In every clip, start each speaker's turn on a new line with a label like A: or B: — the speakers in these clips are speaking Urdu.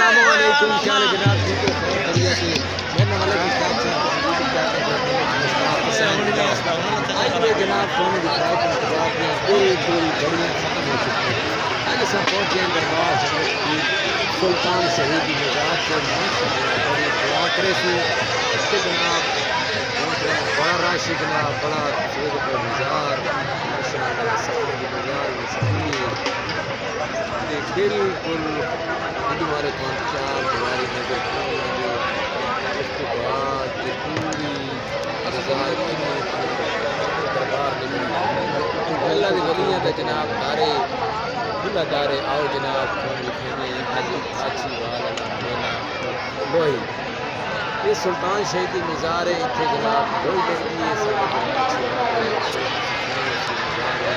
A: السلام علیکم، کیا حال ہے جناب؟ ٹھیک ہو؟ خیریت سے؟ میں نے والا مشتاق صاحب آج میں جناب فون دکھایا کہ انتظار میں بالکل گھڑیاں ختم ہو چکی ہیں۔ آج سب پہنچ گئے دربار حضرت پیر سلطان شہید مزار سے ماشاءاللہ بڑی دعا کرے سی کہ جناب پہنچ رہے ہیں، بڑا رش ہے جناب، بڑا سید پہ مزار ماشاءاللہ سفر کی مزار میں سفیر بالکل ہمارے کون چار دواری نظر کھولیں گے اس کے بعد یہ پوری ارزار دربار نکلیں اللہ دی ولیاں دا جناب دارے کھلا دارے آؤ جناب کون لکھیں گے آج اچھی والا میلہ لوہی یہ سلطان شہیدی مزار ہے اتنے جناب لوہی لگتی ہے سب اچھی والا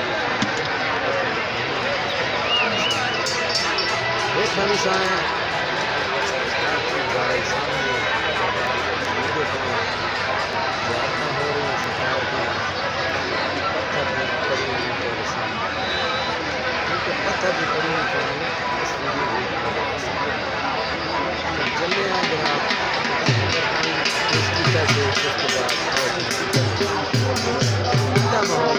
A: ایک ہمیشہ ہیں ہمارے سامنے زیادہ ہو رہی ہیں سرکار کی پتھر بھی پڑی ہوئی تو سامنے کیونکہ پتھر بھی پڑی ہوئی تو اس لیے چلے ہیں جناب اس کی طرح سے اس کے بعد اتنا ماحول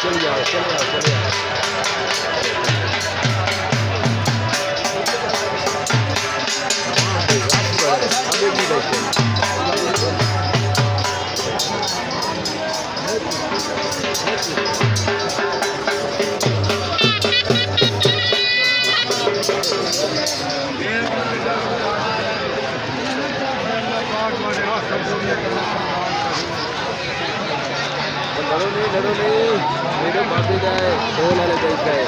A: چل جاؤ لڑو نہیں میرے بابے جائے ڈھول والے دیکھ گئے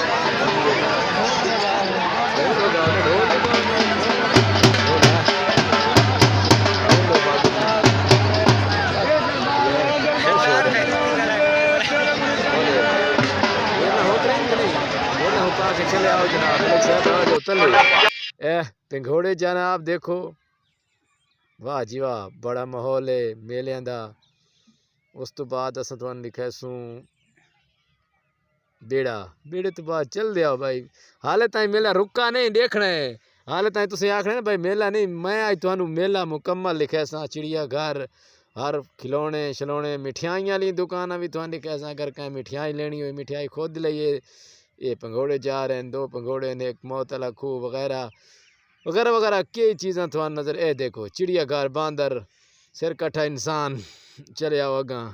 A: چلے آؤ جناب گھوڑے جناب دیکھو واہ جی واہ بڑا ماحول ہے میلیاں دا اس تو بعد اساں تھانوں لکھا سوں بیڑے تو بعد چل دیا بھائی حالے تائیں میلہ رکا نہیں دیکھنا ہے حالے تائیں تسی آکھنا ہے بھائی میلہ نہیں میں آج تھانوں میلہ مکمل لکھا ساں چڑیا گھر ہر کھلونے شلونے مٹھائیاں لی دکاناں بھی تھانوں لکھا ساں اگر کہیں مٹھائی لینی ہوئی مٹھائی خود لئیے یہ پنگھوڑے جا رہے ہیں 2 پنگھوڑے نے ایک موتلا کھو وغیرہ وغیرہ وغیرہ کئی چیزاں تھوان نظر اے دیکھو چڑیا گھر باندر سر کٹھا انسان چلے آؤ اگاں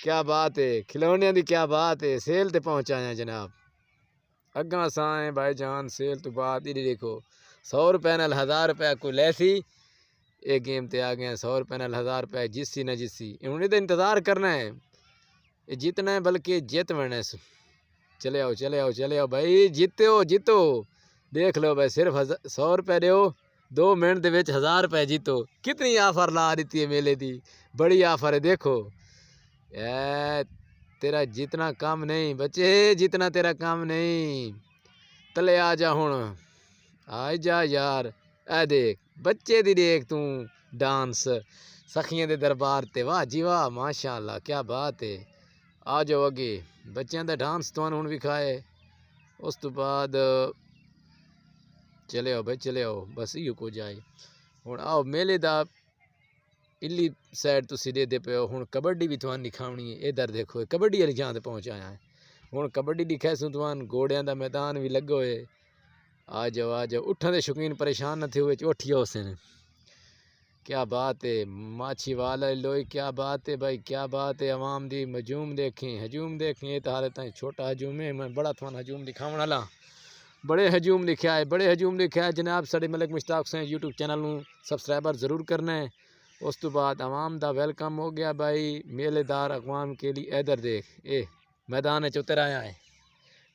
A: کیا بات ہے کھلونے دی کیا بات ہے سیل تے پہنچایا جناب اگاں سائیں بھائی جان سیل تو بعد ہی دیکھو 100 روپے نال 1000 روپے کوئی لیسی ایک گیم تے آ گئے 100 روپے نال 1000 روپے جسی نہ جسی انہیں تو انتظار کرنا ہے یہ جیتنا ہے بلکہ جیت بنے چلے آؤ بھائی جیتو دیکھ لو بھائی صرف 100 روپے دیو 2 منٹ دے وچ 1000 روپے جیتو کتنی آفر لا دیتی ہے میلے دی بڑی آفر ہے دیکھو تیرا جتنا کام نہیں بچے جتنا تیرا کام نہیں تلے آ جا ہوں آئی جا یار اے دیکھ بچے دی دیکھ توں ڈانس سخیاں دے دربار تے واہ جی واہ ماشاءاللہ کیا بات ہے آ جاؤ اگے بچیاں دا ڈانس تانوں ہن وکھائے اس تو بعد چلے آؤ بھائی چلے آؤ بس ایو کو جائے ہن آؤ میلے دا الی سائڈ تسی دے پے ہو ہن کبڈی بھی تھوان دکھاونی ہے ادھر دیکھو کبڈی والی جان تے پہنچ آیا ہے ہن کبڈی دکھائے سوں تھوان گھوڑیاں دا میدان بھی لگو ہے آ جاؤ اٹھن دے شوقین پریشان نہ تھے ہوئے اٹھیا حسین کیا بات ہے ماچھی والا لوئی کیا بات ہے بھائی کیا بات ہے عوام دی ہجوم دیکھیں یہ تو حالت ہے چھوٹا ہجوم ہے میں بڑا تھوان ہجوم دکھاون والا بڑے ہجوم لکھا ہے جناب ساڈے ملک مشتاق سے یوٹیوب چینل نوں سبسکرائبر ضرور کرنا ہے اس تو بعد عوام دا ویلکم ہو گیا بھائی میلے دار اقوام کے لیے ادھر دیکھ میدان اتر آیا ہے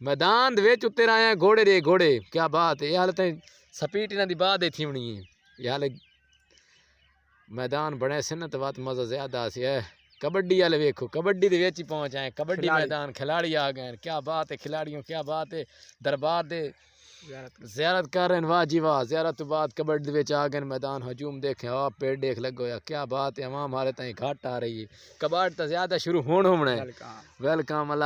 A: میدان اتر آیا ہے گھوڑے کیا بات ہے یہ حالت سپیٹ انہاں دی بعد تھی ہونی ہے یہ حال میدان بڑے سے نا تو بات مزہ زیادہ سی ہے کبڈی والے ویکھو کبڈی دے وچ پہنچ آئے کبڈی میدان کھلاڑی آ گئے کیا بات ہے کھلاڑیوں کیا بات ہے دربار دے زیارت کر رہے ہیں واہ جی واہ زیارت تو بعد کبڈی وچ آ گئے میدان ہجوم دیکھیں آپ پیڑ دیکھ لگو یا کیا بات ہے عوام ہمارے تائیں گھٹ آ رہی ہے کبڈ تو زیادہ شروع ہونا ہے ویلکم اللہ